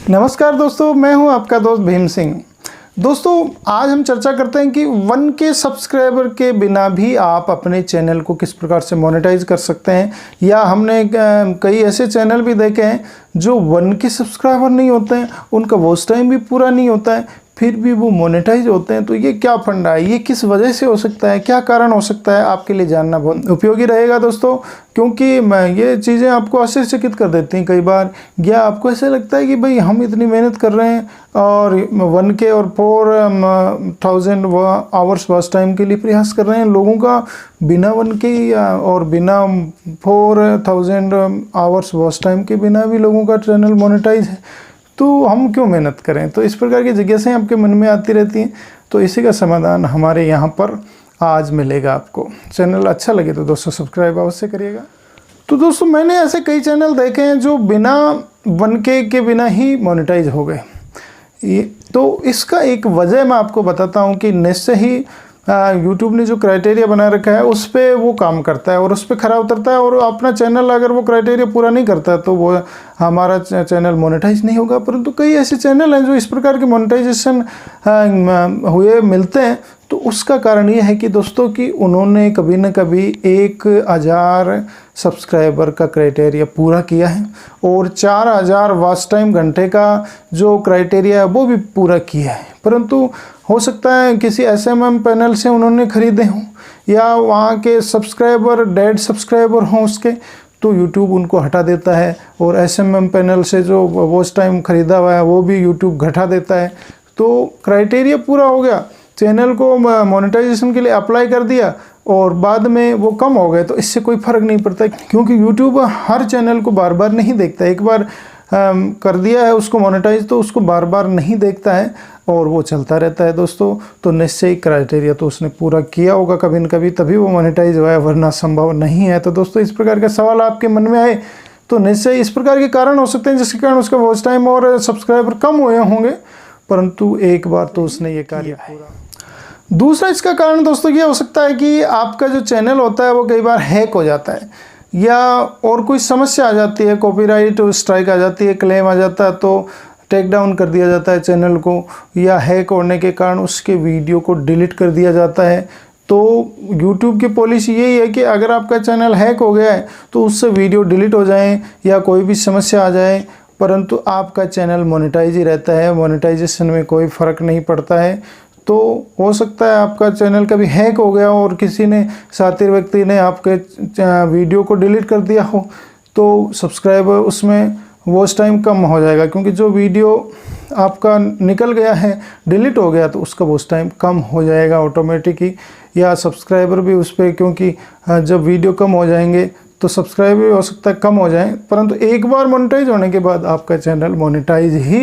नमस्कार दोस्तों, मैं हूं आपका दोस्त भीम सिंह। दोस्तों, आज हम चर्चा करते हैं कि 1K सब्सक्राइबर के बिना भी आप अपने चैनल को किस प्रकार से मोनेटाइज कर सकते हैं। या हमने कई ऐसे चैनल भी देखे हैं जो 1K सब्सक्राइबर नहीं होते हैं, उनका वॉच टाइम भी पूरा नहीं होता है, फिर भी वो मोनेटाइज होते हैं। तो ये क्या फंडा है, ये किस वजह से हो सकता है, क्या कारण हो सकता है, आपके लिए जानना बहुत उपयोगी रहेगा दोस्तों। क्योंकि ये चीज़ें आपको आश्चर्यचकित कर देती हैं कई बार, या आपको ऐसा लगता है कि भाई हम इतनी मेहनत कर रहे हैं और 1K और 4000 आवर्स वॉच टाइम के लिए प्रयास कर रहे हैं। लोगों का बिना 1K और बिना 4000 आवर्स वॉच टाइम के बिना भी लोगों का चैनल मोनेटाइज है, तो हम क्यों मेहनत करें। तो इस प्रकार की जिज्ञासाएं आपके मन में आती रहती हैं। तो इसी का समाधान हमारे यहाँ पर आज मिलेगा आपको। चैनल अच्छा लगे तो दोस्तों सब्सक्राइब अवश्य करिएगा। तो दोस्तों, मैंने ऐसे कई चैनल देखे हैं जो बिना 1K के बिना ही मोनेटाइज हो गए। तो इसका एक वजह मैं आपको बताता हूँ कि निश्चय ही यूट्यूब ने जो क्राइटेरिया बना रखा है उस पर वो काम करता है और उस पर खरा उतरता है। और अपना चैनल अगर वो क्राइटेरिया पूरा नहीं करता तो वो हमारा चैनल मोनेटाइज नहीं होगा। परंतु कई ऐसे चैनल हैं जो इस प्रकार के मोनेटाइजेशन हुए मिलते हैं। तो उसका कारण ये है कि दोस्तों कि उन्होंने कभी न कभी 1000 सब्सक्राइबर का क्राइटेरिया पूरा किया है और 4000 वॉच टाइम घंटे का जो क्राइटेरिया है वो भी पूरा किया है। परंतु हो सकता है किसी SMM पैनल से उन्होंने खरीदे हों या वहाँ के सब्सक्राइबर डेड सब्सक्राइबर हों उसके, तो YouTube उनको हटा देता है। और SMM पैनल से जो वॉच टाइम खरीदा हुआ है वो भी YouTube घटा देता है। तो क्राइटेरिया पूरा हो गया, चैनल को मोनेटाइजेशन के लिए अप्लाई कर दिया और बाद में वो कम हो गए, तो इससे कोई फ़र्क नहीं पड़ता। क्योंकि यूट्यूब हर चैनल को बार बार नहीं देखता। एक बार कर दिया है उसको मोनेटाइज तो उसको बार बार नहीं देखता है और वो चलता रहता है दोस्तों। तो निश्चय ही क्राइटेरिया तो उसने पूरा किया होगा कभी न कभी, तभी वो मोनेटाइज हुआ है, वरना संभव नहीं है। तो दोस्तों, इस प्रकार का सवाल आपके मन में आए तो निश्चय इस प्रकार के कारण हो सकते हैं जिसके कारण उसका वॉच टाइम और सब्सक्राइबर कम हुए होंगे। परंतु एक बार तो उसने ये कार्य पूरा। दूसरा इसका कारण दोस्तों ये हो सकता है कि आपका जो चैनल होता है वो कई बार हैक हो जाता है या और कोई समस्या आ जाती है, कॉपीराइट स्ट्राइक आ जाती है, क्लेम आ जाता है, तो टेक डाउन कर दिया जाता है चैनल को, या हैक होने के कारण उसके वीडियो को डिलीट कर दिया जाता है। तो YouTube की पॉलिसी यही है कि अगर आपका चैनल हैक हो गया है तो उससे वीडियो डिलीट हो जाए या कोई भी समस्या आ जाए, परंतु आपका चैनल मोनेटाइज ही रहता है, मोनेटाइजेशन में कोई फ़र्क नहीं पड़ता है। तो हो सकता है आपका चैनल कभी हैक हो गया और किसी ने शातिर व्यक्ति ने आपके वीडियो को डिलीट कर दिया हो, तो सब्सक्राइबर उसमें वॉच टाइम कम हो जाएगा। क्योंकि जो वीडियो आपका निकल गया है, डिलीट हो गया, तो उसका वॉच टाइम कम हो जाएगा ऑटोमेटिक ही, या सब्सक्राइबर भी उस पर, क्योंकि जब वीडियो कम हो जाएंगे तो सब्सक्राइबर भी हो सकता है कम हो जाएं। परंतु एक बार मोनेटाइज होने के बाद आपका चैनल मोनेटाइज ही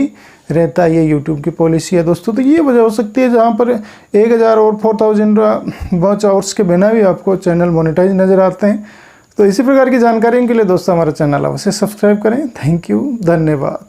रहता है। ये यूट्यूब की पॉलिसी है दोस्तों। तो ये वजह हो सकती है जहाँ पर 1000 और 4000 वॉच आवर्स के बिना भी आपको चैनल मोनेटाइज नज़र आते हैं। तो इसी प्रकार की जानकारियों के लिए दोस्तों हमारा चैनल अवश्य सब्सक्राइब करें। थैंक यू, धन्यवाद।